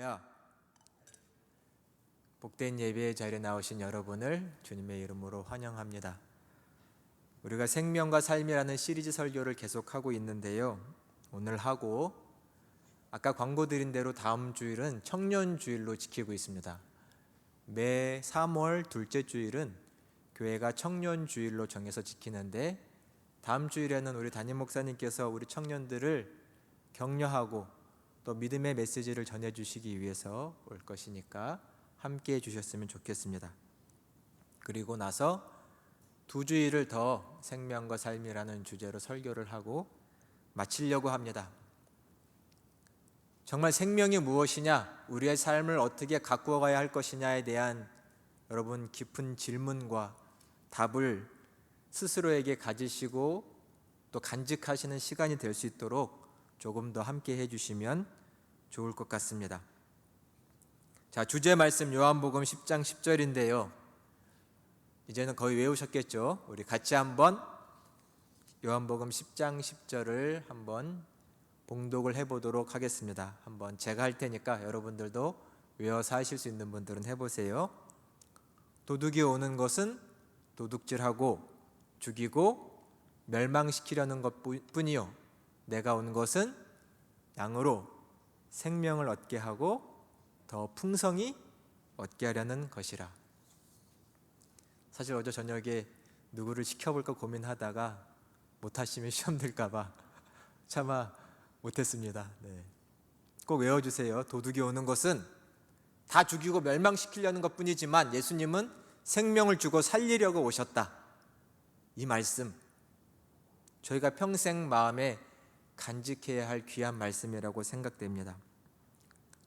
할렐루야. 복된 예배의 자리에 나오신 여러분을 주님의 이름으로 환영합니다. 우리가 생명과 삶이라는 시리즈 설교를 계속하고 있는데요, 오늘 하고 아까 광고 드린 대로 다음 주일은 청년주일로 지키고 있습니다. 매 3월 둘째 주일은 교회가 청년주일로 정해서 지키는데, 다음 주일에는 우리 담임 목사님께서 우리 청년들을 격려하고 또 믿음의 메시지를 전해주시기 위해서 올 것이니까 함께 해주셨으면 좋겠습니다. 그리고 나서 두 주일을 더 생명과 삶이라는 주제로 설교를 하고 마치려고 합니다. 정말 생명이 무엇이냐, 우리의 삶을 어떻게 가꾸어 가야 할 것이냐에 대한 여러분 깊은 질문과 답을 스스로에게 가지시고 또 간직하시는 시간이 될 수 있도록 조금 더 함께 해주시면 좋을 것 같습니다. 자, 주제 말씀 요한복음 10장 10절인데요 이제는 거의 외우셨겠죠? 우리 같이 한번 요한복음 10장 10절을 한번 봉독을 해보도록 하겠습니다. 한번 제가 할 테니까 여러분들도 외워서 하실 수 있는 분들은 해보세요. 도둑이 오는 것은 도둑질하고 죽이고 멸망시키려는 것뿐이요, 내가 온 것은 양으로 생명을 얻게 하고 더 풍성히 얻게 하려는 것이라. 사실 어제 저녁에 누구를 시켜볼까 고민하다가 못하시면 시험 들까봐 차마 못했습니다. 꼭 외워주세요. 도둑이 오는 것은 다 죽이고 멸망시키려는 것뿐이지만 예수님은 생명을 주고 살리려고 오셨다. 이 말씀 저희가 평생 마음에 간직해야 할 귀한 말씀이라고 생각됩니다.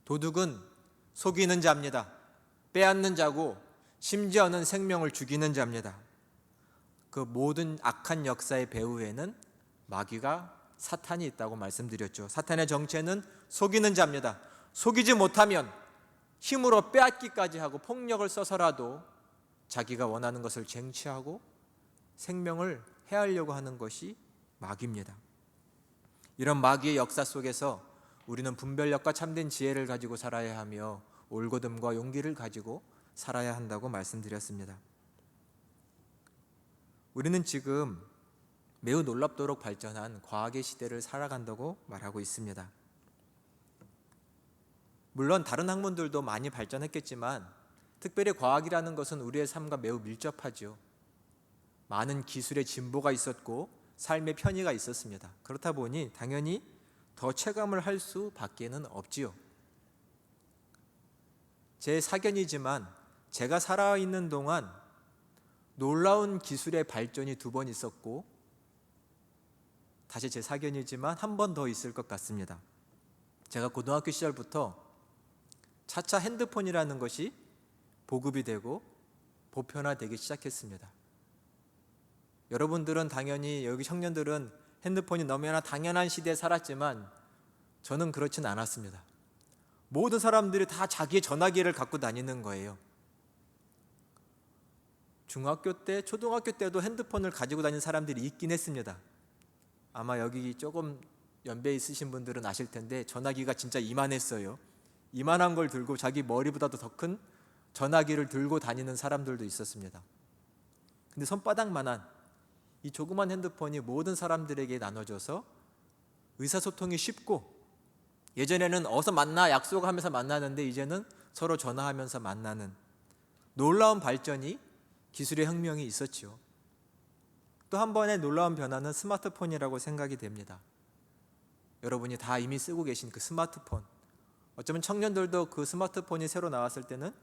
도둑은 속이는 자입니다. 빼앗는 자고 심지어는 생명을 죽이는 자입니다. 그 모든 악한 역사의 배후에는 마귀가 사탄이 있다고 말씀드렸죠. 사탄의 정체는 속이는 자입니다. 속이지 못하면 힘으로 빼앗기까지 하고 폭력을 써서라도 자기가 원하는 것을 쟁취하고 생명을 해하려고 하는 것이 마귀입니다. 이런 마귀의 역사 속에서 우리는 분별력과 참된 지혜를 가지고 살아야 하며 올곧음과 용기를 가지고 살아야 한다고 말씀드렸습니다. 우리는 지금 매우 놀랍도록 발전한 과학의 시대를 살아간다고 말하고 있습니다. 물론 다른 학문들도 많이 발전했겠지만 특별히 과학이라는 것은 우리의 삶과 매우 밀접하죠. 많은 기술의 진보가 있었고 삶의 편의가 있었습니다. 그렇다 보니 당연히 더 체감을 할 수밖에는 없지요. 제 사견이지만 제가 살아있는 동안 놀라운 기술의 발전이 2번 있었고, 다시 제 사견이지만 한 번 더 있을 것 같습니다. 제가 고등학교 시절부터 차차 핸드폰이라는 것이 보급이 되고 보편화되기 시작했습니다. 여러분들은 당연히, 여기 청년들은 핸드폰이 너무나 당연한 시대에 살았지만 저는 그렇진 않았습니다. 모든 사람들이 다 자기의 전화기를 갖고 다니는 거예요. 중학교 때, 초등학교 때도 핸드폰을 가지고 다니는 사람들이 있긴 했습니다. 아마 여기 조금 연배 있으신 분들은 아실 텐데 전화기가 진짜 이만했어요. 이만한 걸 들고 자기 머리보다도 더 큰 전화기를 들고 다니는 사람들도 있었습니다. 근데 손바닥만한 이 조그만 핸드폰이 모든 사람들에게 나눠져서 의사소통이 쉽고, 예전에는 어서 만나 약속하면서 만나는데 이제는 서로 전화하면서 만나는 놀라운 발전이, 기술의 혁명이 있었죠. 또 한 번의 놀라운 변화는 스마트폰이라고 생각이 됩니다. 여러분이 다 이미 쓰고 계신 그 스마트폰, 어쩌면 청년들도 그 스마트폰이 새로 나왔을 때는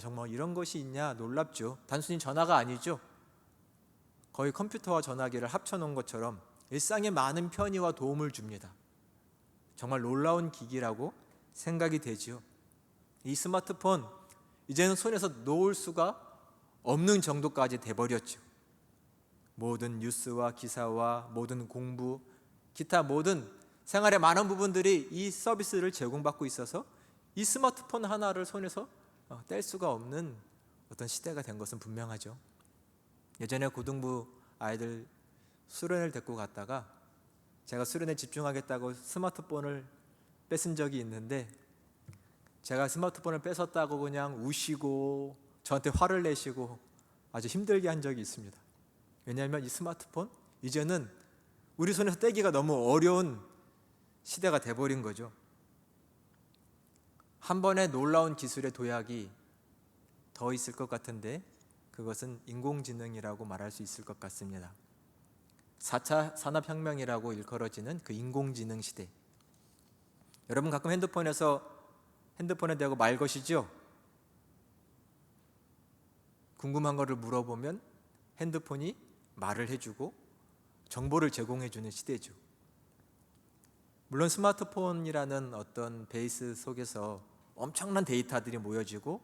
정말 이런 것이 있냐 놀랍죠. 단순히 전화가 아니죠. 거의 컴퓨터와 전화기를 합쳐놓은 것처럼 일상에 많은 편의와 도움을 줍니다. 정말 놀라운 기기라고 생각이 되지요. 이 스마트폰 이제는 손에서 놓을 수가 없는 정도까지 돼버렸죠. 모든 뉴스와 기사와 모든 공부, 기타 모든 생활의 많은 부분들이 이 서비스를 제공받고 있어서 이 스마트폰 하나를 손에서 뗄 수가 없는 어떤 시대가 된 것은 분명하죠. 예전에 고등부 아이들 수련을 데리고 갔다가 제가 수련에 집중하겠다고 스마트폰을 뺏은 적이 있는데 제가 스마트폰을 뺏었다고 그냥 우시고 저한테 화를 내시고 아주 힘들게 한 적이 있습니다. 왜냐하면 이 스마트폰 이제는 우리 손에서 떼기가 너무 어려운 시대가 돼버린 거죠. 한 번에 놀라운 기술의 도약이 더 있을 것 같은데 그것은 인공지능이라고 말할 수 있을 것 같습니다. 4차 산업혁명이라고 일컬어지는 그 인공지능 시대. 여러분 가끔 핸드폰에 대고 말 것이죠? 궁금한 거를 물어보면 핸드폰이 말을 해주고 정보를 제공해주는 시대죠. 물론 스마트폰이라는 어떤 베이스 속에서 엄청난 데이터들이 모여지고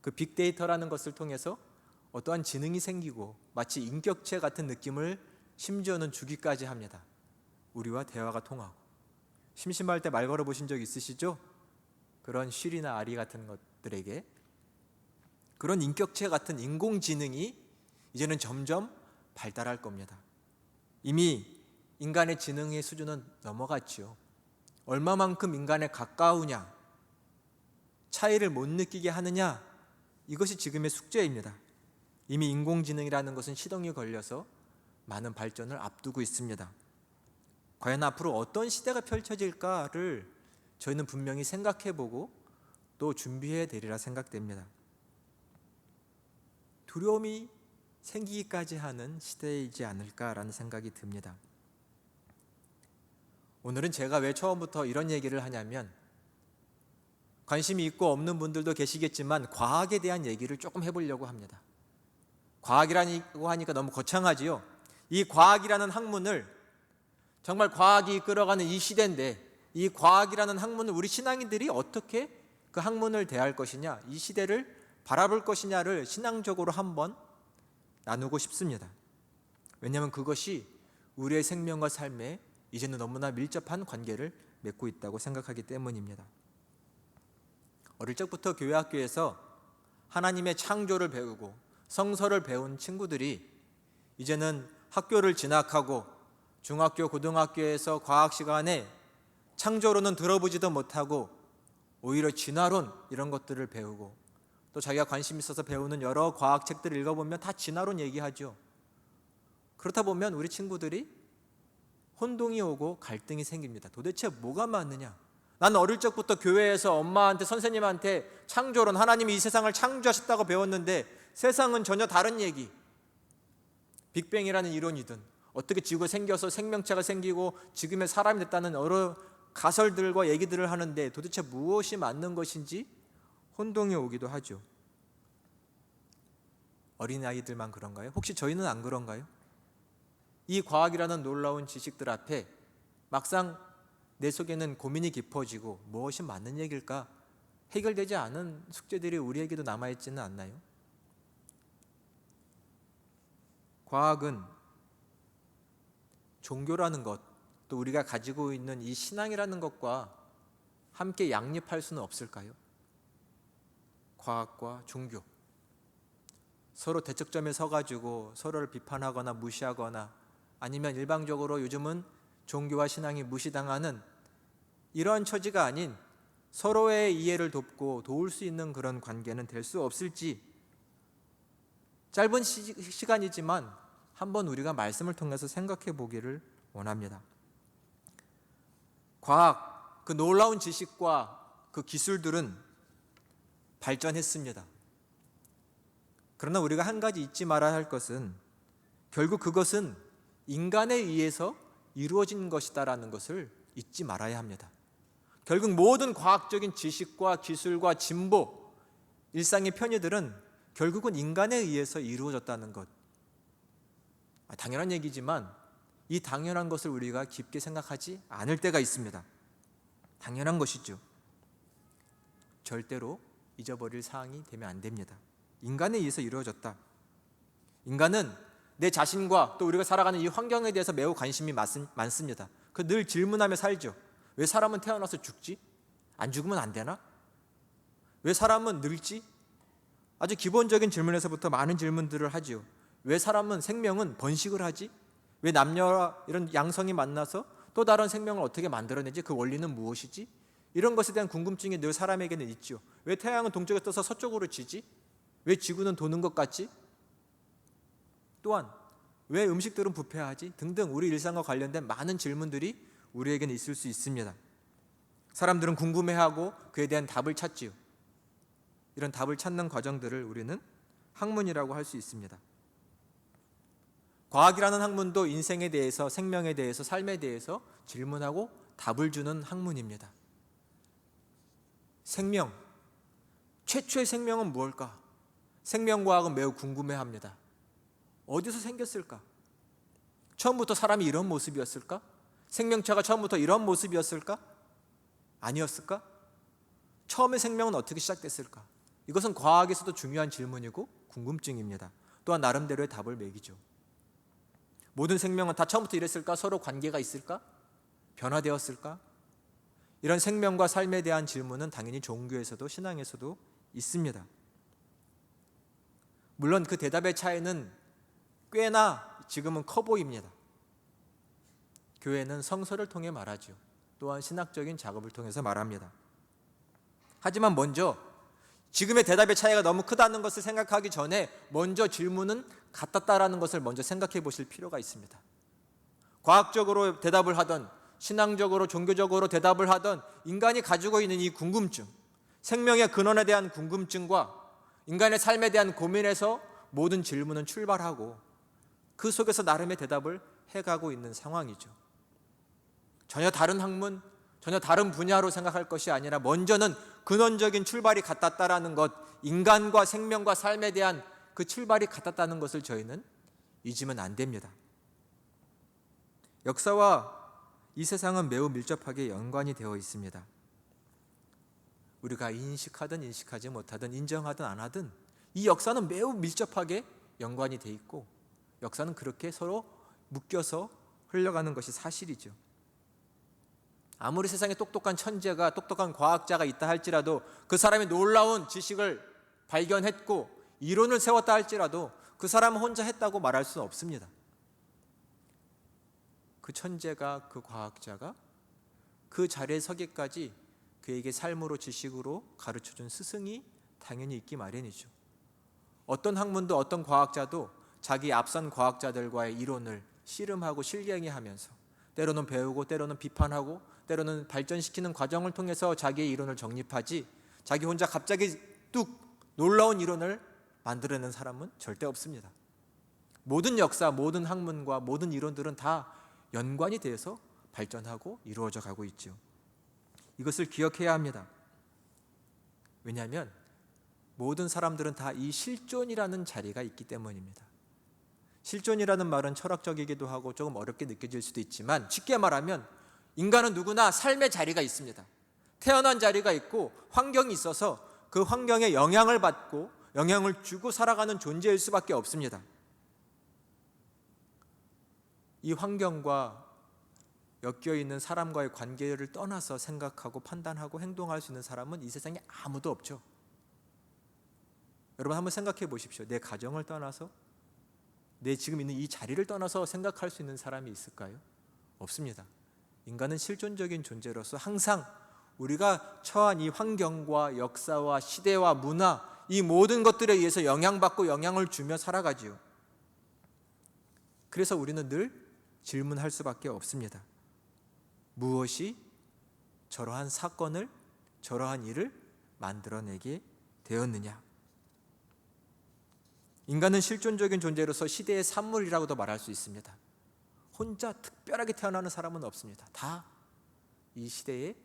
그 빅데이터라는 것을 통해서 어떠한 지능이 생기고 마치 인격체 같은 느낌을 심지어는 주기까지 합니다. 우리와 대화가 통하고. 심심할 때 말 걸어보신 적 있으시죠? 그런 쉬리나 아리 같은 것들에게. 그런 인격체 같은 인공지능이 이제는 점점 발달할 겁니다. 이미 인간의 지능의 수준은 넘어갔죠. 얼마만큼 인간에 가까우냐, 차이를 못 느끼게 하느냐, 이것이 지금의 숙제입니다. 이미 인공지능이라는 것은 시동이 걸려서 많은 발전을 앞두고 있습니다. 과연 앞으로 어떤 시대가 펼쳐질까를 저희는 분명히 생각해보고 또 준비해야 되리라 생각됩니다. 두려움이 생기기까지 하는 시대이지 않을까라는 생각이 듭니다. 오늘은 제가 왜 처음부터 이런 얘기를 하냐면 관심이 있고 없는 분들도 계시겠지만 과학에 대한 얘기를 조금 해보려고 합니다. 과학이라고 하니까 너무 거창하지요. 이 과학이라는 학문을 정말 과학이 이끌어가는 이 시대인데 이 과학이라는 학문을 우리 신앙인들이 어떻게 그 학문을 대할 것이냐, 이 시대를 바라볼 것이냐를 신앙적으로 한번 나누고 싶습니다. 왜냐하면 그것이 우리의 생명과 삶에 이제는 너무나 밀접한 관계를 맺고 있다고 생각하기 때문입니다. 어릴 적부터 교회 학교에서 하나님의 창조를 배우고 성서를 배운 친구들이 이제는 학교를 진학하고 중학교, 고등학교에서 과학 시간에 창조론은 들어보지도 못하고 오히려 진화론 이런 것들을 배우고 또 자기가 관심 있어서 배우는 여러 과학책들을 읽어보면 다 진화론 얘기하죠. 그렇다 보면 우리 친구들이 혼동이 오고 갈등이 생깁니다. 도대체 뭐가 맞느냐? 난 어릴 적부터 교회에서 엄마한테 선생님한테 창조론, 하나님이 이 세상을 창조하셨다고 배웠는데 세상은 전혀 다른 얘기, 빅뱅이라는 이론이든 어떻게 지구가 생겨서 생명체가 생기고 지금의 사람이 됐다는 여러 가설들과 얘기들을 하는데 도대체 무엇이 맞는 것인지 혼동이 오기도 하죠. 어린아이들만 그런가요? 혹시 저희는 안 그런가요? 이 과학이라는 놀라운 지식들 앞에 막상 내 속에는 고민이 깊어지고 무엇이 맞는 얘기일까? 해결되지 않은 숙제들이 우리에게도 남아있지는 않나요? 과학은 종교라는 것, 또 우리가 가지고 있는 이 신앙이라는 것과 함께 양립할 수는 없을까요? 과학과 종교, 서로 대척점에 서가지고 서로를 비판하거나 무시하거나 아니면 일방적으로 요즘은 종교와 신앙이 무시당하는 이러한 처지가 아닌 서로의 이해를 돕고 도울 수 있는 그런 관계는 될 수 없을지 짧은 시간이지만 한번 우리가 말씀을 통해서 생각해 보기를 원합니다. 과학, 그 놀라운 지식과 그 기술들은 발전했습니다. 그러나 우리가 한 가지 잊지 말아야 할 것은 결국 그것은 인간에 의해서 이루어진 것이다라는 것을 잊지 말아야 합니다. 결국 모든 과학적인 지식과 기술과 진보, 일상의 편의들은 결국은 인간에 의해서 이루어졌다는 것. 당연한 얘기지만 이 당연한 것을 우리가 깊게 생각하지 않을 때가 있습니다. 당연한 것이죠. 절대로 잊어버릴 사항이 되면 안 됩니다. 인간에 의해서 이루어졌다. 인간은 내 자신과 또 우리가 살아가는 이 환경에 대해서 매우 관심이 많습니다. 그 늘 질문하며 살죠. 왜 사람은 태어나서 죽지? 안 죽으면 안 되나? 왜 사람은 늙지? 아주 기본적인 질문에서부터 많은 질문들을 하죠. 왜 사람은 생명은 번식을 하지? 왜 남녀 이런 양성이 만나서 또 다른 생명을 어떻게 만들어내지? 그 원리는 무엇이지? 이런 것에 대한 궁금증이 늘 사람에게는 있죠. 왜 태양은 동쪽에 떠서 서쪽으로 지지? 왜 지구는 도는 것 같지? 또한 왜 음식들은 부패하지? 등등 우리 일상과 관련된 많은 질문들이 우리에게는 있을 수 있습니다. 사람들은 궁금해하고 그에 대한 답을 찾지요. 이런 답을 찾는 과정들을 우리는 학문이라고 할 수 있습니다. 과학이라는 학문도 인생에 대해서, 생명에 대해서, 삶에 대해서 질문하고 답을 주는 학문입니다. 생명, 최초의 생명은 무엇일까? 생명과학은 매우 궁금해합니다. 어디서 생겼을까? 처음부터 사람이 이런 모습이었을까? 생명체가 처음부터 이런 모습이었을까? 아니었을까? 처음의 생명은 어떻게 시작됐을까? 이것은 과학에서도 중요한 질문이고 궁금증입니다. 또한 나름대로의 답을 매기죠. 모든 생명은 다 처음부터 이랬을까? 서로 관계가 있을까? 변화되었을까? 이런 생명과 삶에 대한 질문은 당연히 종교에서도 신앙에서도 있습니다. 물론 그 대답의 차이는 꽤나 지금은 커 보입니다. 교회는 성서를 통해 말하죠. 또한 신학적인 작업을 통해서 말합니다. 하지만 먼저 지금의 대답의 차이가 너무 크다는 것을 생각하기 전에 먼저 질문은 같았다라는 것을 먼저 생각해 보실 필요가 있습니다. 과학적으로 대답을 하던, 신앙적으로 종교적으로 대답을 하던 인간이 가지고 있는 이 궁금증, 생명의 근원에 대한 궁금증과 인간의 삶에 대한 고민에서 모든 질문은 출발하고 그 속에서 나름의 대답을 해가고 있는 상황이죠. 전혀 다른 학문, 전혀 다른 분야로 생각할 것이 아니라 먼저는 근원적인 출발이 같았다라는 것, 인간과 생명과 삶에 대한 그 출발이 같았다는 것을 저희는 잊으면 안 됩니다. 역사와 이 세상은 매우 밀접하게 연관이 되어 있습니다. 우리가 인식하든 인식하지 못하든 인정하든 안 하든 이 역사는 매우 밀접하게 연관이 되어 있고 역사는 그렇게 서로 묶여서 흘러가는 것이 사실이죠. 아무리 세상에 똑똑한 천재가, 똑똑한 과학자가 있다 할지라도 그 사람이 놀라운 지식을 발견했고 이론을 세웠다 할지라도 그 사람은 혼자 했다고 말할 수는 없습니다. 그 천재가, 그 과학자가 그 자리에 서기까지 그에게 삶으로 지식으로 가르쳐준 스승이 당연히 있기 마련이죠. 어떤 학문도 어떤 과학자도 자기 앞선 과학자들과의 이론을 씨름하고 실갱이하면서 때로는 배우고 때로는 비판하고 때로는 발전시키는 과정을 통해서 자기의 이론을 정립하지 자기 혼자 갑자기 뚝 놀라운 이론을 만들어내는 사람은 절대 없습니다. 모든 역사, 모든 학문과 모든 이론들은 다 연관이 되어서 발전하고 이루어져 가고 있죠. 이것을 기억해야 합니다. 왜냐하면 모든 사람들은 다 이 실존이라는 자리가 있기 때문입니다. 실존이라는 말은 철학적이기도 하고 조금 어렵게 느껴질 수도 있지만 쉽게 말하면 인간은 누구나 삶의 자리가 있습니다. 태어난 자리가 있고 환경이 있어서 그 환경에 영향을 받고 영향을 주고 살아가는 존재일 수밖에 없습니다. 이 환경과 엮여있는 사람과의 관계를 떠나서 생각하고 판단하고 행동할 수 있는 사람은 이 세상에 아무도 없죠. 여러분 한번 생각해 보십시오. 내 가정을 떠나서 내 지금 있는 이 자리를 떠나서 생각할 수 있는 사람이 있을까요? 없습니다. 인간은 실존적인 존재로서 항상 우리가 처한 이 환경과 역사와 시대와 문화 이 모든 것들에 의해서 영향받고 영향을 주며 살아가지요. 그래서 우리는 늘 질문할 수밖에 없습니다. 무엇이 저러한 사건을, 저러한 일을 만들어내게 되었느냐? 인간은 실존적인 존재로서 시대의 산물이라고도 말할 수 있습니다. 혼자 특별하게 태어나는 사람은 없습니다. 다 이 시대의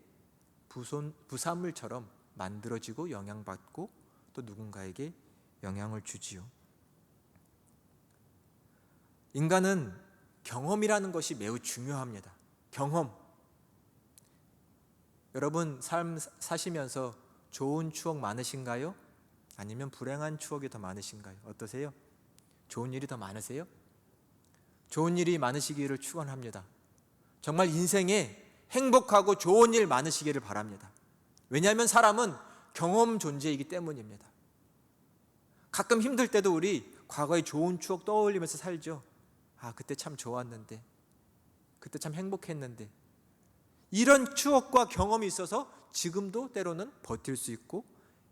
부산물처럼 만들어지고 영향받고 또 누군가에게 영향을 주지요. 인간은 경험이라는 것이 매우 중요합니다. 경험. 여러분 삶 사시면서 좋은 추억 많으신가요? 아니면 불행한 추억이 더 많으신가요? 어떠세요? 좋은 일이 더 많으세요? 좋은 일이 많으시기를 축원합니다. 정말 인생에 행복하고 좋은 일 많으시기를 바랍니다. 왜냐하면 사람은 경험 존재이기 때문입니다. 가끔 힘들 때도 우리 과거의 좋은 추억 떠올리면서 살죠. 아, 그때 참 좋았는데, 그때 참 행복했는데, 이런 추억과 경험이 있어서 지금도 때로는 버틸 수 있고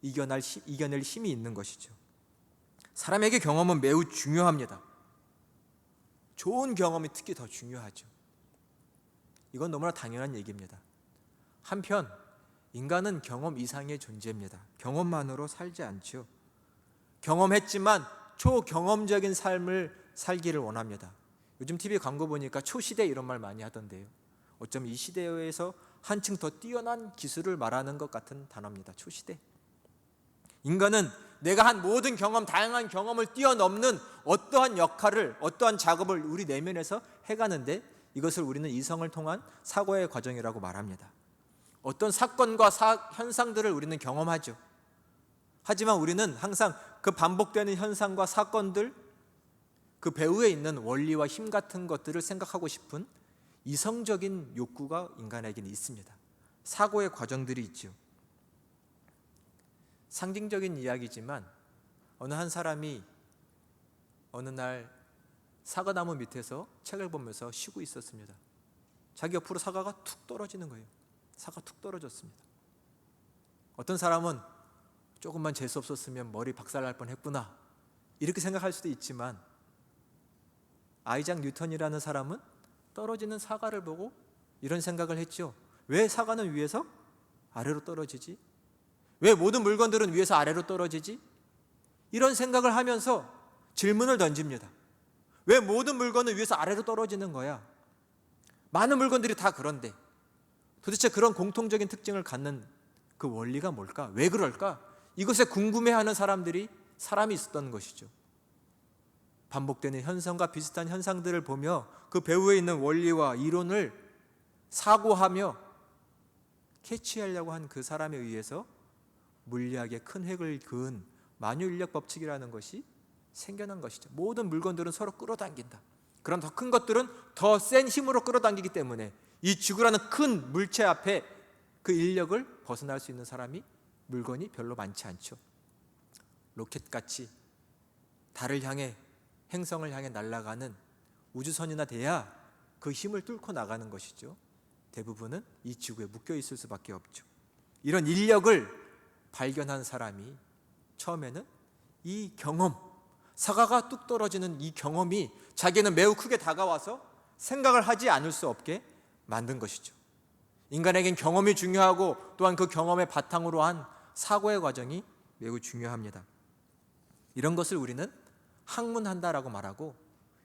이겨낼 힘이 있는 것이죠. 사람에게 경험은 매우 중요합니다. 좋은 경험이 특히 더 중요하죠. 이건 너무나 당연한 얘기입니다. 한편 인간은 경험 이상의 존재입니다. 경험만으로 살지 않죠. 경험했지만 초경험적인 삶을 살기를 원합니다. 요즘 TV 광고 보니까 초시대 이런 말 많이 하던데요. 어쩜 이 시대에서 한층 더 뛰어난 기술을 말하는 것 같은 단어입니다. 초시대. 인간은 내가 한 모든 경험, 다양한 경험을 뛰어넘는 어떠한 역할을, 어떠한 작업을 우리 내면에서 해가는데 이것을 우리는 이성을 통한 사고의 과정이라고 말합니다. 어떤 사건과 현상들을 우리는 경험하죠. 하지만 우리는 항상 그 반복되는 현상과 사건들, 그 배후에 있는 원리와 힘 같은 것들을 생각하고 싶은 이성적인 욕구가 인간에게는 있습니다. 사고의 과정들이 있죠. 상징적인 이야기지만 어느 한 사람이 어느 날 사과나무 밑에서 책을 보면서 쉬고 있었습니다. 자기 옆으로 사과가 툭 떨어지는 거예요. 사과가 툭 떨어졌습니다. 어떤 사람은 조금만 재수 없었으면 머리 박살날 뻔했구나 이렇게 생각할 수도 있지만 아이작 뉴턴이라는 사람은 떨어지는 사과를 보고 이런 생각을 했죠. 왜 사과는 위에서 아래로 떨어지지? 왜 모든 물건들은 위에서 아래로 떨어지지? 이런 생각을 하면서 질문을 던집니다. 왜 모든 물건은 위에서 아래로 떨어지는 거야? 많은 물건들이 다 그런데 도대체 그런 공통적인 특징을 갖는 그 원리가 뭘까? 왜 그럴까? 이것에 궁금해하는 사람이 있었던 것이죠. 반복되는 현상과 비슷한 현상들을 보며 그 배후에 있는 원리와 이론을 사고하며 캐치하려고 한 그 사람에 의해서 물리학의 큰 획을 그은 만유인력 법칙이라는 것이 생겨난 것이죠. 모든 물건들은 서로 끌어당긴다. 그런 더 큰 것들은 더 센 힘으로 끌어당기기 때문에 이 지구라는 큰 물체 앞에 그 인력을 벗어날 수 있는 사람이 물건이 별로 많지 않죠. 로켓같이 달을 향해 행성을 향해 날아가는 우주선이나 돼야 그 힘을 뚫고 나가는 것이죠. 대부분은 이 지구에 묶여 있을 수밖에 없죠. 이런 인력을 발견한 사람이 처음에는 이 경험, 사과가 뚝 떨어지는 이 경험이 자기는 매우 크게 다가와서 생각을 하지 않을 수 없게 만든 것이죠. 인간에겐 경험이 중요하고 또한 그 경험의 바탕으로 한 사고의 과정이 매우 중요합니다. 이런 것을 우리는 학문한다라고 말하고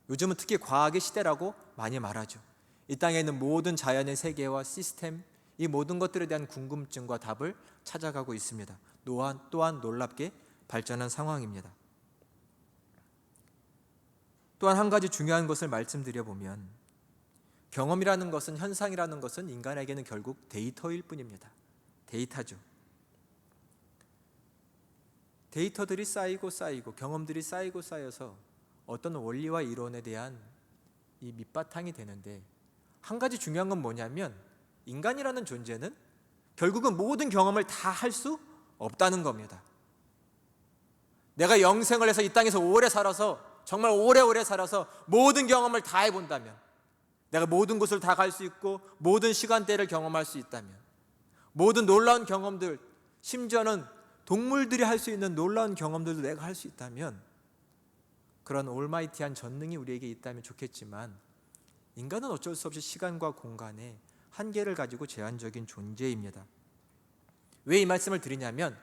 요즘은 특히 과학의 시대라고 많이 말하죠. 이 땅에 있는 모든 자연의 세계와 시스템, 이 모든 것들에 대한 궁금증과 답을 찾아가고 있습니다. 또한 놀랍게 발전한 상황입니다. 또한 한 가지 중요한 것을 말씀드려보면 경험이라는 것은, 현상이라는 것은 인간에게는 결국 데이터일 뿐입니다. 데이터죠. 데이터들이 쌓이고 경험들이 쌓여서 어떤 원리와 이론에 대한 이 밑바탕이 되는데 한 가지 중요한 건 뭐냐면 인간이라는 존재는 결국은 모든 경험을 다 할 수 없다는 겁니다. 내가 영생을 해서 이 땅에서 오래 살아서 정말 오래오래 살아서 모든 경험을 다 해본다면 내가 모든 곳을 다 갈 수 있고 모든 시간대를 경험할 수 있다면 모든 놀라운 경험들, 심지어는 동물들이 할 수 있는 놀라운 경험들도 내가 할 수 있다면 그런 올마이티한 전능이 우리에게 있다면 좋겠지만 인간은 어쩔 수 없이 시간과 공간에 한계를 가지고 제한적인 존재입니다. 왜 이 말씀을 드리냐면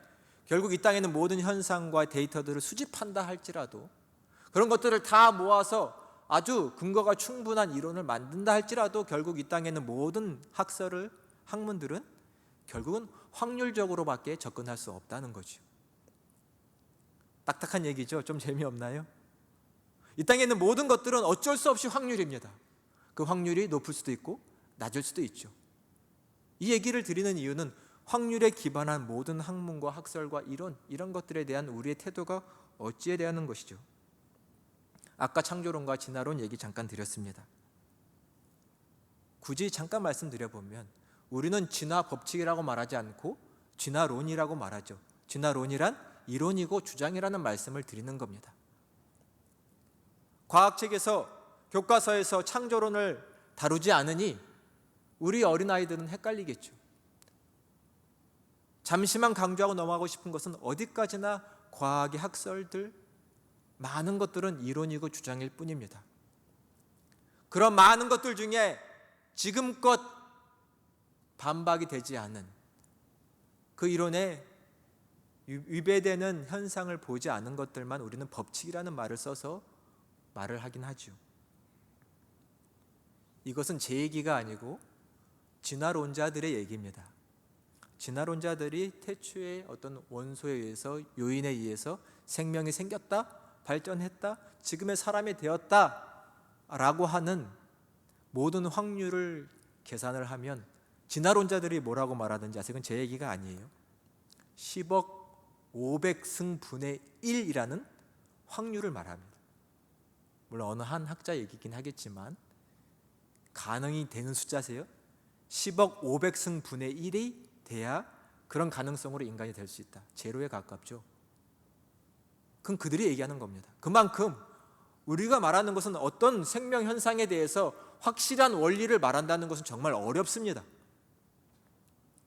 결국 이 땅에 있는 모든 현상과 데이터들을 수집한다 할지라도 그런 것들을 다 모아서 아주 근거가 충분한 이론을 만든다 할지라도 결국 이 땅에 있는 모든 학문들은 결국은 확률적으로밖에 접근할 수 없다는 거죠. 딱딱한 얘기죠? 좀 재미없나요? 이 땅에 있는 모든 것들은 어쩔 수 없이 확률입니다. 그 확률이 높을 수도 있고 낮을 수도 있죠. 이 얘기를 드리는 이유는 확률에 기반한 모든 학문과 학설과 이런 것들에 대한 우리의 태도가 어찌에 대하는 것이죠. 아까 창조론과 진화론 얘기 잠깐 드렸습니다. 굳이 잠깐 말씀드려보면 우리는 진화 법칙이라고 말하지 않고 진화론이라고 말하죠. 진화론이란 이론이고 주장이라는 말씀을 드리는 겁니다. 과학책에서 교과서에서 창조론을 다루지 않으니 우리 어린아이들은 헷갈리겠죠. 잠시만 강조하고 넘어가고 싶은 것은 어디까지나 과학의 학설들, 많은 것들은 이론이고 주장일 뿐입니다. 그런 많은 것들 중에 지금껏 반박이 되지 않은 그 이론에 위배되는 현상을 보지 않은 것들만 우리는 법칙이라는 말을 써서 말을 하긴 하죠. 이것은 제 얘기가 아니고 진화론자들의 얘기입니다. 진화론자들이 태초의 어떤 원소에 의해서, 요인에 의해서 생명이 생겼다, 발전했다, 지금의 사람이 되었다 라고 하는 모든 확률을 계산을 하면 진화론자들이 뭐라고 말하든지 아직은 제 얘기가 아니에요. 10억 500승분의 1이라는 확률을 말합니다. 물론 어느 한 학자 얘기긴 하겠지만 가능이 되는 숫자세요. 10억 500승분의 1이 돼야 그런 가능성으로 인간이 될 수 있다. 제로에 가깝죠. 그건 그들이 얘기하는 겁니다. 그만큼 우리가 말하는 것은 어떤 생명 현상에 대해서 확실한 원리를 말한다는 것은 정말 어렵습니다.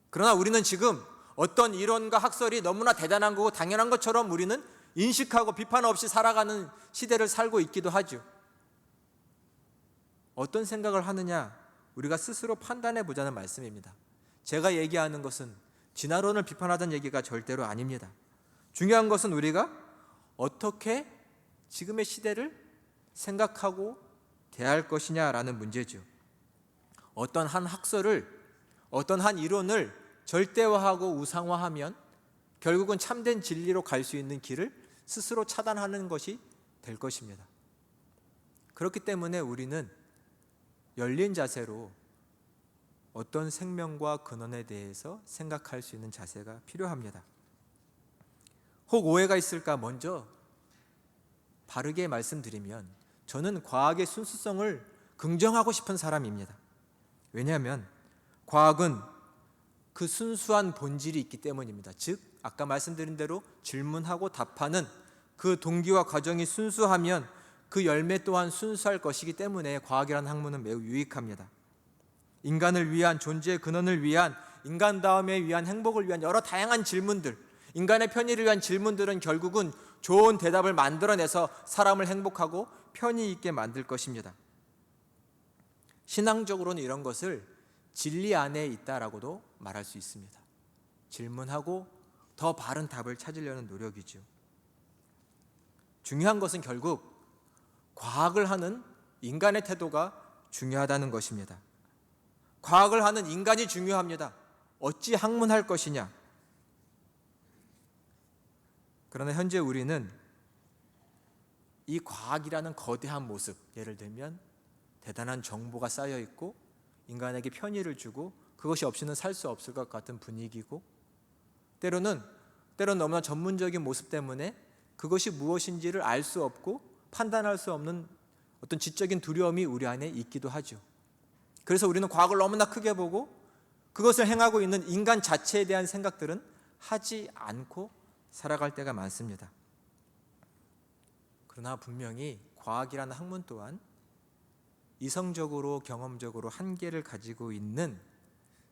그러나 우리는 지금 어떤 이론과 학설이 너무나 대단한 거고 당연한 것처럼 우리는 인식하고 비판 없이 살아가는 시대를 살고 있기도 하죠. 어떤 생각을 하느냐, 우리가 스스로 판단해 보자는 말씀입니다. 제가 얘기하는 것은 진화론을 비판하던 얘기가 절대로 아닙니다. 중요한 것은 우리가 어떻게 지금의 시대를 생각하고 대할 것이냐라는 문제죠. 어떤 한 학설을, 어떤 한 이론을 절대화하고 우상화하면 결국은 참된 진리로 갈 수 있는 길을 스스로 차단하는 것이 될 것입니다. 그렇기 때문에 우리는 열린 자세로 어떤 생명과 근원에 대해서 생각할 수 있는 자세가 필요합니다. 혹 오해가 있을까 먼저 바르게 말씀드리면 저는 과학의 순수성을 긍정하고 싶은 사람입니다. 왜냐하면 과학은 그 순수한 본질이 있기 때문입니다. 즉 아까 말씀드린 대로 질문하고 답하는 그 동기와 과정이 순수하면 그 열매 또한 순수할 것이기 때문에 과학이라는 학문은 매우 유익합니다. 인간을 위한, 존재의 근원을 위한, 인간다움에 위한, 행복을 위한 여러 다양한 질문들, 인간의 편의를 위한 질문들은 결국은 좋은 대답을 만들어내서 사람을 행복하고 편의 있게 만들 것입니다. 신앙적으로는 이런 것을 진리 안에 있다라고도 말할 수 있습니다. 질문하고 더 바른 답을 찾으려는 노력이죠. 중요한 것은 결국 과학을 하는 인간의 태도가 중요하다는 것입니다. 과학을 하는 인간이 중요합니다. 어찌 학문할 것이냐. 그러나 현재 우리는 이 과학이라는 거대한 모습, 예를 들면 대단한 정보가 쌓여 있고 인간에게 편의를 주고 그것이 없이는 살 수 없을 것 같은 분위기고, 때로는 너무나 전문적인 모습 때문에 그것이 무엇인지를 알 수 없고 판단할 수 없는 어떤 지적인 두려움이 우리 안에 있기도 하죠. 그래서 우리는 과학을 너무나 크게 보고 그것을 행하고 있는 인간 자체에 대한 생각들은 하지 않고 살아갈 때가 많습니다. 그러나 분명히 과학이라는 학문 또한 이성적으로 경험적으로 한계를 가지고 있는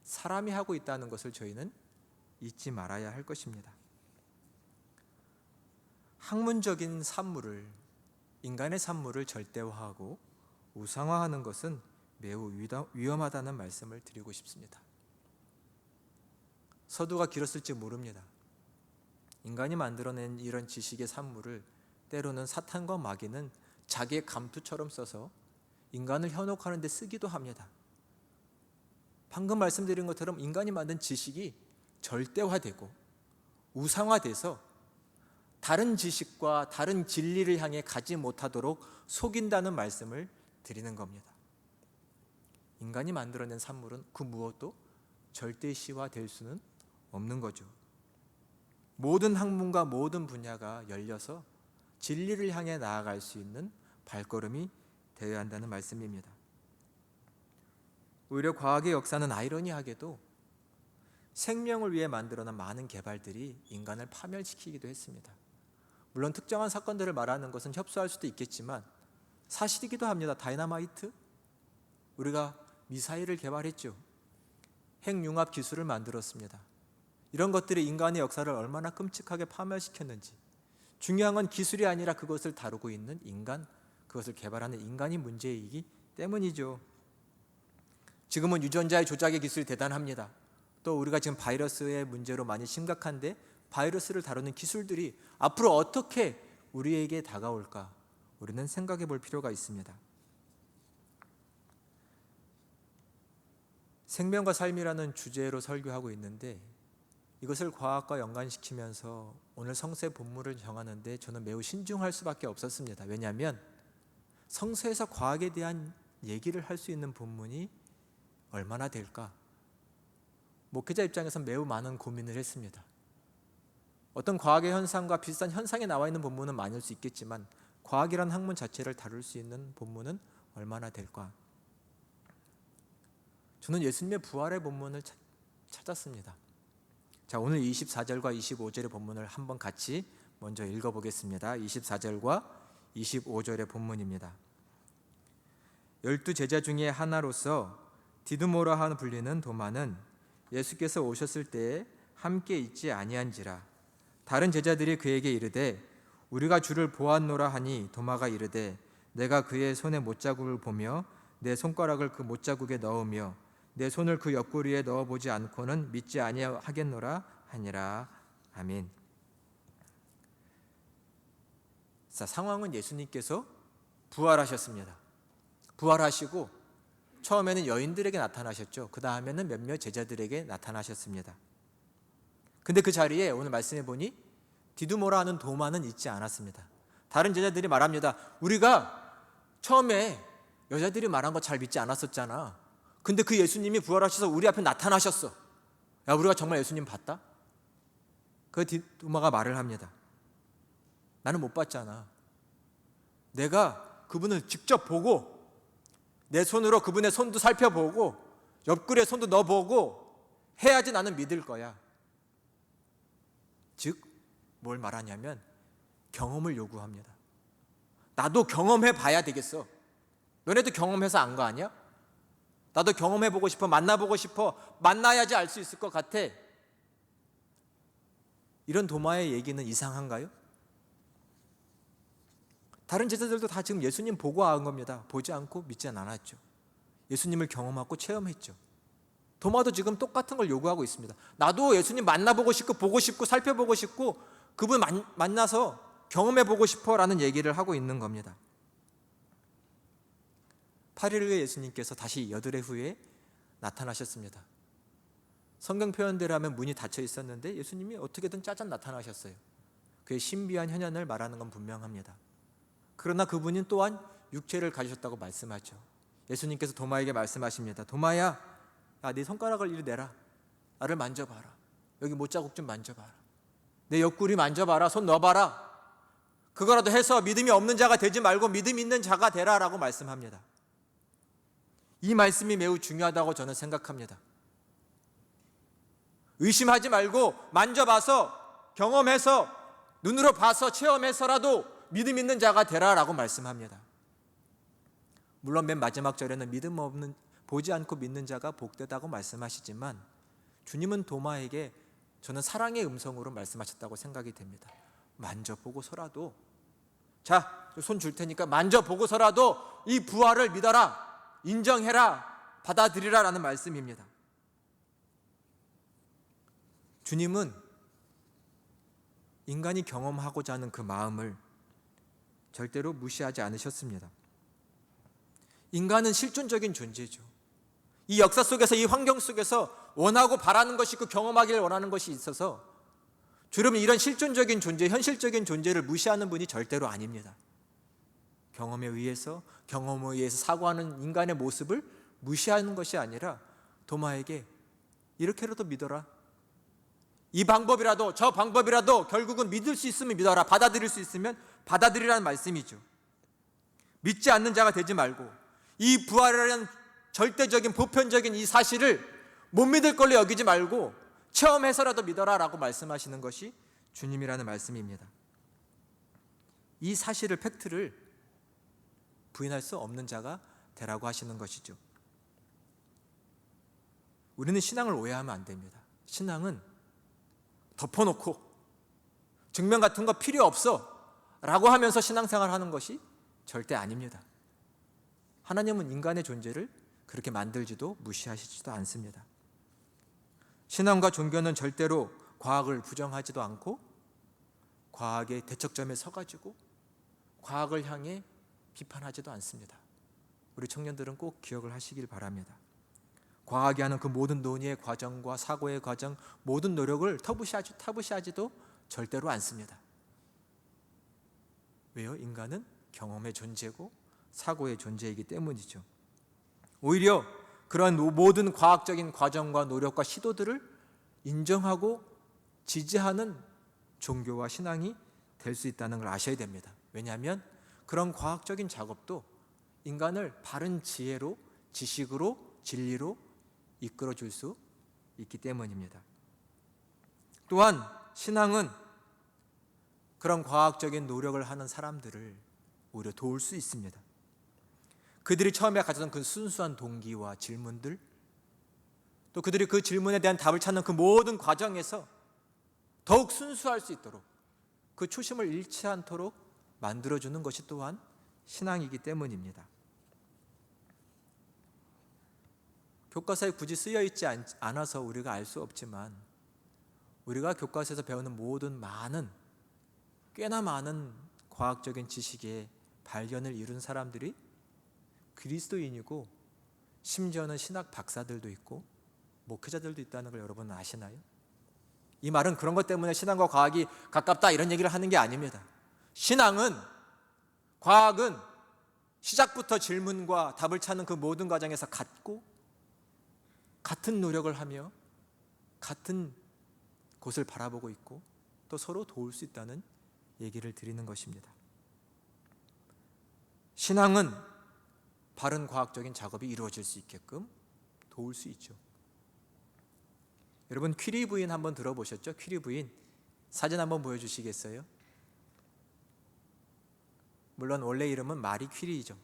사람이 하고 있다는 것을 저희는 잊지 말아야 할 것입니다. 학문적인 산물을, 인간의 산물을 절대화하고 우상화하는 것은 매우 위험하다는 말씀을 드리고 싶습니다. 서두가 길었을지 모릅니다. 인간이 만들어낸 이런 지식의 산물을 때로는 사탄과 마귀는 자기의 감투처럼 써서 인간을 현혹하는 데 쓰기도 합니다. 방금 말씀드린 것처럼 인간이 만든 지식이 절대화되고 우상화돼서 다른 지식과 다른 진리를 향해 가지 못하도록 속인다는 말씀을 드리는 겁니다. 인간이 만들어낸 산물은 그 무엇도 절대시화될 수는 없는 거죠. 모든 학문과 모든 분야가 열려서 진리를 향해 나아갈 수 있는 발걸음이 되어야 한다는 말씀입니다. 오히려 과학의 역사는 아이러니하게도 생명을 위해 만들어낸 많은 개발들이 인간을 파멸시키기도 했습니다. 물론 특정한 사건들을 말하는 것은 협소할 수도 있겠지만 사실이기도 합니다. 다이너마이트? 우리가 미사일을 개발했죠. 핵융합 기술을 만들었습니다. 이런 것들이 인간의 역사를 얼마나 끔찍하게 파멸시켰는지, 중요한 건 기술이 아니라 그것을 다루고 있는 인간, 그것을 개발하는 인간이 문제이기 때문이죠. 지금은 유전자의 조작의 기술이 대단합니다. 또 우리가 지금 바이러스의 문제로 많이 심각한데, 바이러스를 다루는 기술들이 앞으로 어떻게 우리에게 다가올까 우리는 생각해 볼 필요가 있습니다. 생명과 삶이라는 주제로 설교하고 있는데, 이것을 과학과 연관시키면서 오늘 성서의 본문을 정하는데 저는 매우 신중할 수밖에 없었습니다. 왜냐하면 성서에서 과학에 대한 얘기를 할 수 있는 본문이 얼마나 될까? 목회자 입장에서 매우 많은 고민을 했습니다. 어떤 과학의 현상과 비슷한 현상이 나와 있는 본문은 많을 수 있겠지만, 과학이라는 학문 자체를 다룰 수 있는 본문은 얼마나 될까? 저는 예수님의 부활의 본문을 찾았습니다. 자, 오늘 24절과 25절의 본문을 한번 같이 먼저 읽어보겠습니다. 24절과 25절의 본문입니다. 12 제자 중에 하나로서 디두모라 불리는 도마는 예수께서 오셨을 때에 함께 있지 아니한지라. 다른 제자들이 그에게 이르되 우리가 주를 보았노라 하니, 도마가 이르되 내가 그의 손에 못자국을 보며 내 손가락을 그 못자국에 넣으며 내 손을 그 옆구리에 넣어보지 않고는 믿지 아니하겠노라 하니라. 아멘. 자, 상황은 예수님께서 부활하셨습니다. 부활하시고 처음에는 여인들에게 나타나셨죠. 그 다음에는 몇몇 제자들에게 나타나셨습니다. 근데 그 자리에 오늘 말씀해 보니 디두모라 하는 도마는 있지 않았습니다. 다른 제자들이 말합니다. 우리가 처음에 여자들이 말한 거 잘 믿지 않았었잖아. 근데 그 예수님이 부활하셔서 우리 앞에 나타나셨어. 야, 우리가 정말 예수님 봤다? 그 디두마가 말을 합니다. 나는 못 봤잖아. 내가 그분을 직접 보고 내 손으로 그분의 손도 살펴보고 옆구리에 손도 넣어보고 해야지 나는 믿을 거야. 즉, 뭘 말하냐면 경험을 요구합니다. 나도 경험해 봐야 되겠어. 너네도 경험해서 안 거 아니야? 나도 경험해보고 싶어. 만나보고 싶어. 만나야지 알 수 있을 것 같아. 이런 도마의 얘기는 이상한가요? 다른 제자들도 다 지금 예수님 보고 한 겁니다. 보지 않고 믿지 않았죠. 예수님을 경험하고 체험했죠. 도마도 지금 똑같은 걸 요구하고 있습니다. 나도 예수님 만나보고 싶고 보고 싶고 살펴보고 싶고 그분 만나서 경험해보고 싶어 라는 얘기를 하고 있는 겁니다. 8일 후에 예수님께서 다시 8회 후에 나타나셨습니다. 성경 표현대로 하면 문이 닫혀 있었는데 예수님이 어떻게든 짜잔 나타나셨어요. 그의 신비한 현현을 말하는 건 분명합니다. 그러나 그분은 또한 육체를 가지셨다고 말씀하죠. 예수님께서 도마에게 말씀하십니다. 도마야, 야, 네 손가락을 이리 내라. 나를 만져봐라. 여기 못자국 좀 만져봐라. 내 옆구리 만져봐라. 손 넣어봐라. 그거라도 해서 믿음이 없는 자가 되지 말고 믿음 있는 자가 되라 라고 말씀합니다. 이 말씀이 매우 중요하다고 저는 생각합니다. 의심하지 말고 만져봐서 경험해서 눈으로 봐서 체험해서라도 믿음 있는 자가 되라 라고 말씀합니다. 물론 맨 마지막 절에는 믿음 없는, 보지 않고 믿는 자가 복되다고 말씀하시지만 주님은 도마에게 저는 사랑의 음성으로 말씀하셨다고 생각이 됩니다. 만져보고서라도, 자, 손 줄 테니까 만져보고서라도 이 부활을 믿어라, 인정해라, 받아들이라 라는 말씀입니다. 주님은 인간이 경험하고자 하는 그 마음을 절대로 무시하지 않으셨습니다. 인간은 실존적인 존재죠. 이 역사 속에서, 이 환경 속에서 원하고 바라는 것이 있고 경험하기를 원하는 것이 있어서 주님은 이런 실존적인 존재, 현실적인 존재를 무시하는 분이 절대로 아닙니다. 경험에 의해서 사고하는 인간의 모습을 무시하는 것이 아니라 도마에게 이렇게라도 믿어라. 이 방법이라도 저 방법이라도 결국은 믿을 수 있으면 믿어라. 받아들일 수 있으면 받아들이라는 말씀이죠. 믿지 않는 자가 되지 말고 이 부활이라는 절대적인 보편적인 이 사실을 못 믿을 걸로 여기지 말고 체험해서라도 믿어라 라고 말씀하시는 것이 주님이라는 말씀입니다. 이 사실을, 팩트를 부인할 수 없는 자가 되라고 하시는 것이죠. 우리는 신앙을 오해하면 안 됩니다. 신앙은 덮어놓고 증명 같은 거 필요 없어 라고 하면서 신앙생활을 하는 것이 절대 아닙니다. 하나님은 인간의 존재를 그렇게 만들지도 무시하시지도 않습니다. 신앙과 종교는 절대로 과학을 부정하지도 않고 과학의 대척점에 서가지고 과학을 향해 비판하지도 않습니다. 우리 청년들은 꼭 기억을 하시길 바랍니다. 과학이 하는 그 모든 논의의 과정과 사고의 과정, 모든 노력을 터부시하지도 절대로 않습니다. 왜요? 인간은 경험의 존재고 사고의 존재이기 때문이죠. 오히려 그런 모든 과학적인 과정과 노력과 시도들을 인정하고 지지하는 종교와 신앙이 될 수 있다는 걸 아셔야 됩니다. 왜냐하면 그런 과학적인 작업도 인간을 바른 지혜로, 지식으로, 진리로 이끌어 줄 수 있기 때문입니다. 또한 신앙은 그런 과학적인 노력을 하는 사람들을 오히려 도울 수 있습니다. 그들이 처음에 가졌던 그 순수한 동기와 질문들, 또 그들이 그 질문에 대한 답을 찾는 그 모든 과정에서 더욱 순수할 수 있도록, 그 초심을 잃지 않도록 만들어주는 것이 또한 신앙이기 때문입니다. 교과서에 굳이 쓰여 있지 않아서 우리가 알 수 없지만, 우리가 교과서에서 배우는 모든 꽤나 많은 과학적인 지식의 발견을 이룬 사람들이 그리스도인이고, 심지어는 신학 박사들도 있고 목회자들도 있다는 걸 여러분은 아시나요? 이 말은 그런 것 때문에 신앙과 과학이 가깝다 이런 얘기를 하는 게 아닙니다. 신앙은, 과학은 시작부터 질문과 답을 찾는 그 모든 과정에서 같은 노력을 하며 같은 곳을 바라보고 있고 또 서로 도울 수 있다는 얘기를 드리는 것입니다. 신앙은 바른 과학적인 작업이 이루어질 수 있게끔 도울 수 있죠. 여러분, 퀴리 부인 한번 들어보셨죠? 퀴리 부인 사진 한번 보여주시겠어요? 물론 원래 이름은 마리 퀴리죠.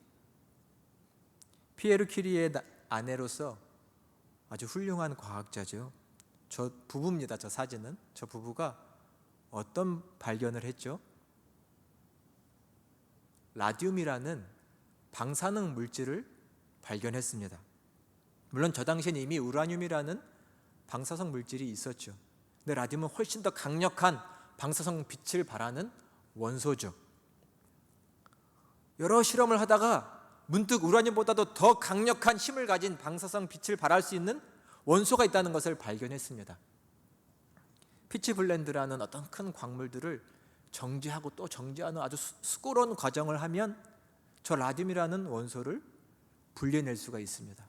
피에르 퀴리의 아내로서 아주 훌륭한 과학자죠. 저 부부입니다. 저 사진은. 저 부부가 어떤 발견을 했죠? 라듐이라는 방사능 물질을 발견했습니다. 물론 저 당시엔 이미 우라늄이라는 방사성 물질이 있었죠. 근데 라듐은 훨씬 더 강력한 방사성 빛을 발하는 원소죠. 여러 실험을 하다가 문득 우라늄보다도 더 강력한 힘을 가진 방사성 빛을 발할 수 있는 원소가 있다는 것을 발견했습니다. 피치블렌드라는 어떤 큰 광물들을 정지하고 또 정지하는 아주 수고로운 과정을 하면 저 라듐이라는 원소를 분리해낼 수가 있습니다.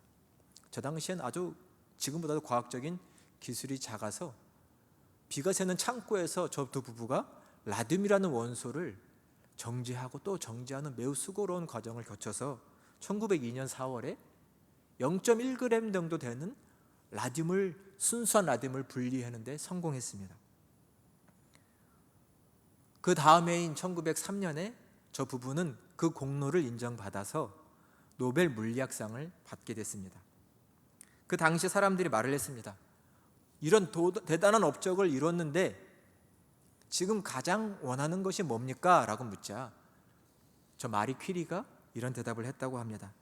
저 당시엔 아주 지금보다도 과학적인 기술이 작아서 비가 새는 창고에서 저 두 부부가 라듐이라는 원소를 정지하고 또 정지하는 매우 수고로운 과정을 거쳐서 1902년 4월에 0.1g 정도 되는 순수한 라듐을 분리하는 데 성공했습니다. 그 다음 해인 1903년에 저 부부는 그 공로를 인정받아서 노벨 물리학상을 받게 됐습니다. 그 당시 사람들이 말을 했습니다. 이런 대단한 업적을 이뤘는데 지금 가장 원하는 것이 뭡니까? 라고 묻자 저 마리 퀴리가 이런 대답을 했다고 합니다.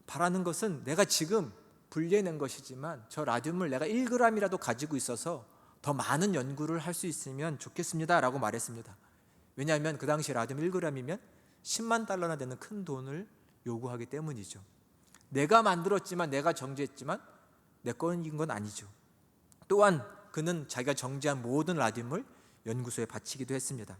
바라는 것은 내가 지금 분리해낸 것이지만 저 라듐을 내가 1g이라도 가지고 있어서 더 많은 연구를 할 수 있으면 좋겠습니다 라고 말했습니다. 왜냐하면 그 당시 라듐 1g이면 10만 달러나 되는 큰 돈을 요구하기 때문이죠. 내가 만들었지만, 내가 정지했지만 내 거인 건 아니죠. 또한 그는 자기가 정지한 모든 라듐을 연구소에 바치기도 했습니다.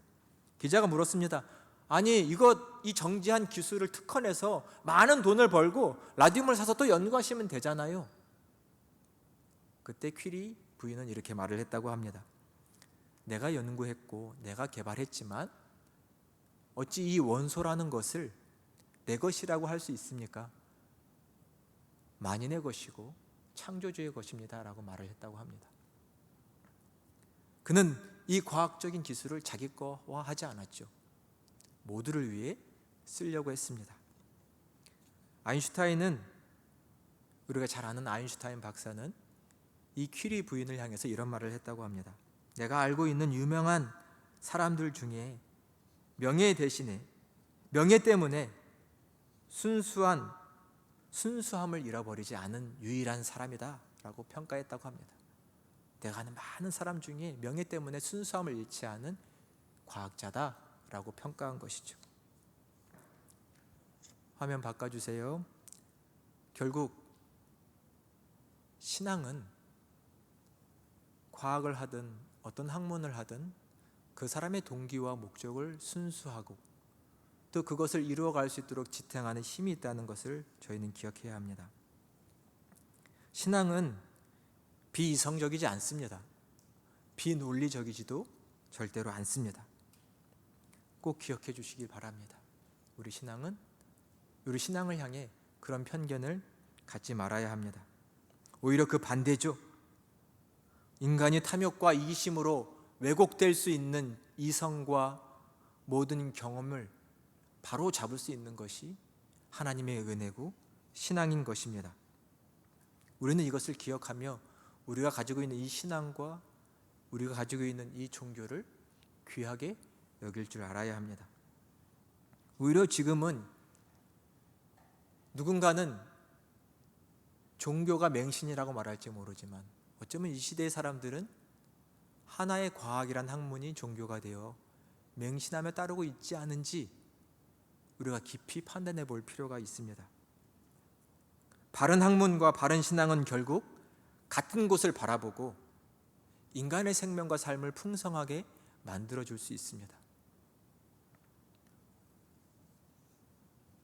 기자가 물었습니다. 아니, 이 정지한 기술을 특허내서 많은 돈을 벌고 라듐을 사서 또 연구하시면 되잖아요. 그때 퀴리 부인은 이렇게 말을 했다고 합니다. 내가 연구했고 내가 개발했지만 어찌 이 원소라는 것을 내 것이라고 할 수 있습니까? 만인의 것이고 창조주의 것입니다 라고 말을 했다고 합니다. 그는 이 과학적인 기술을 자기 거화하지 않았죠. 모두를 위해 쓰려고 했습니다. 아인슈타인은, 우리가 잘 아는 아인슈타인 박사는 이 퀴리 부인을 향해서 이런 말을 했다고 합니다. 내가 알고 있는 유명한 사람들 중에 명예 대신에, 명예 때문에 순수함을 잃어버리지 않은 유일한 사람이다 라고 평가했다고 합니다. 내가 아는 많은 사람 중에 명예 때문에 순수함을 잃지 않은 과학자다 라고 평가한 것이죠. 화면 바꿔주세요. 결국 신앙은 과학을 하든 어떤 학문을 하든 그 사람의 동기와 목적을 순수하고 또 그것을 이루어갈 수 있도록 지탱하는 힘이 있다는 것을 저희는 기억해야 합니다. 신앙은 비이성적이지 않습니다. 비논리적이지도 절대로 않습니다. 꼭 기억해 주시기 바랍니다. 우리 신앙을 향해 그런 편견을 갖지 말아야 합니다. 오히려 그 반대죠. 인간이 탐욕과 이기심으로 왜곡될 수 있는 이성과 모든 경험을 바로 잡을 수 있는 것이 하나님의 은혜고 신앙인 것입니다. 우리는 이것을 기억하며 우리가 가지고 있는 이 신앙과 우리가 가지고 있는 이 종교를 귀하게 여길 줄 알아야 합니다. 오히려 지금은 누군가는 종교가 맹신이라고 말할지 모르지만 어쩌면 이 시대의 사람들은 하나의 과학이란 학문이 종교가 되어 맹신하며 따르고 있지 않은지 우리가 깊이 판단해 볼 필요가 있습니다. 바른 학문과 바른 신앙은 결국 같은 곳을 바라보고 인간의 생명과 삶을 풍성하게 만들어줄 수 있습니다.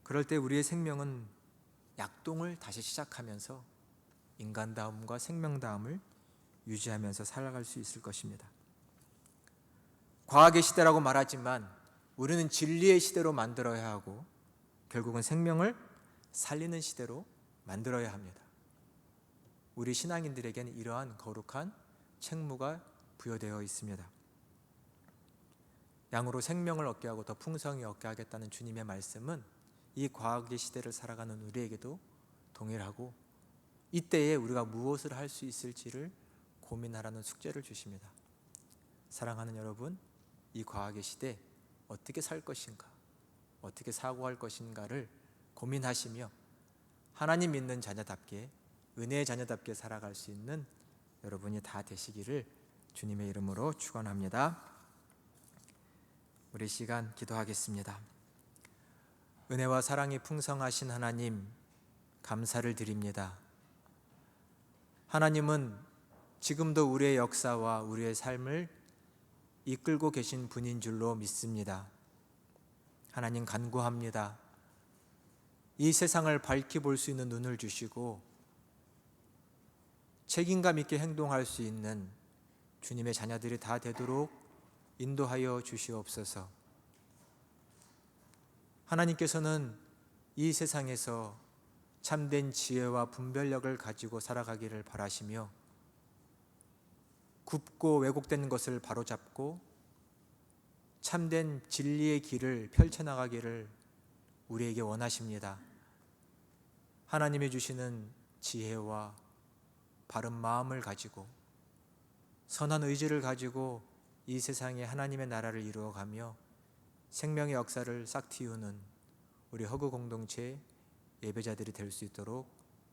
그럴 때 우리의 생명은 약동을 다시 시작하면서 인간다움과 생명다움을 유지하면서 살아갈 수 있을 것입니다. 과학의 시대라고 말하지만 우리는 진리의 시대로 만들어야 하고 결국은 생명을 살리는 시대로 만들어야 합니다. 우리 신앙인들에게는 이러한 거룩한 책무가 부여되어 있습니다. 양으로 생명을 얻게 하고 더 풍성히 얻게 하겠다는 주님의 말씀은 이 과학의 시대를 살아가는 우리에게도 동일하고 이때에 우리가 무엇을 할 수 있을지를 고민하라는 숙제를 주십니다. 사랑하는 여러분, 이 과학의 시대 어떻게 살 것인가, 어떻게 사고할 것인가를 고민하시며 하나님 믿는 자녀답게, 은혜의 자녀답게 살아갈 수 있는 여러분이 다 되시기를 주님의 이름으로 축원합니다. 우리 시간 기도하겠습니다. 은혜와 사랑이 풍성하신 하나님, 감사를 드립니다. 하나님은 지금도 우리의 역사와 우리의 삶을 이끌고 계신 분인 줄로 믿습니다. 하나님 간구합니다. 이 세상을 밝히 볼 수 있는 눈을 주시고 책임감 있게 행동할 수 있는 주님의 자녀들이 다 되도록 인도하여 주시옵소서. 하나님께서는 이 세상에서 참된 지혜와 분별력을 가지고 살아가기를 바라시며 굽고 왜곡된 것을 바로잡고 참된 진리의 길을 펼쳐나가기를 우리에게 원하십니다. 하나님이 주시는 지혜와 바른 마음을 가지고 선한 의지를 가지고 이 세상에 하나님의 나라를 이루어가며 생명의 역사를 싹 틔우는 우리 허구 공동체 예배자들이 될 수 있도록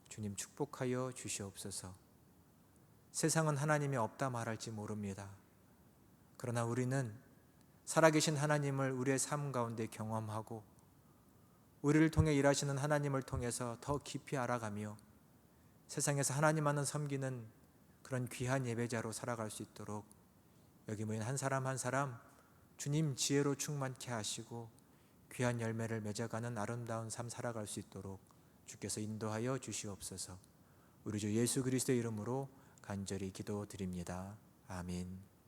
주님 축복하여 주시옵소서. 세상은 하나님이 없다 말할지 모릅니다. 그러나 우리는 살아계신 하나님을 우리의 삶 가운데 경험하고 우리를 통해 일하시는 하나님을 통해서 더 깊이 알아가며 세상에서 하나님만을 섬기는 그런 귀한 예배자로 살아갈 수 있도록 여기 모인 한 사람 한 사람 주님 지혜로 충만케 하시고 귀한 열매를 맺어가는 아름다운 삶 살아갈 수 있도록 주께서 인도하여 주시옵소서. 우리 주 예수 그리스도의 이름으로 간절히 기도드립니다. 아멘.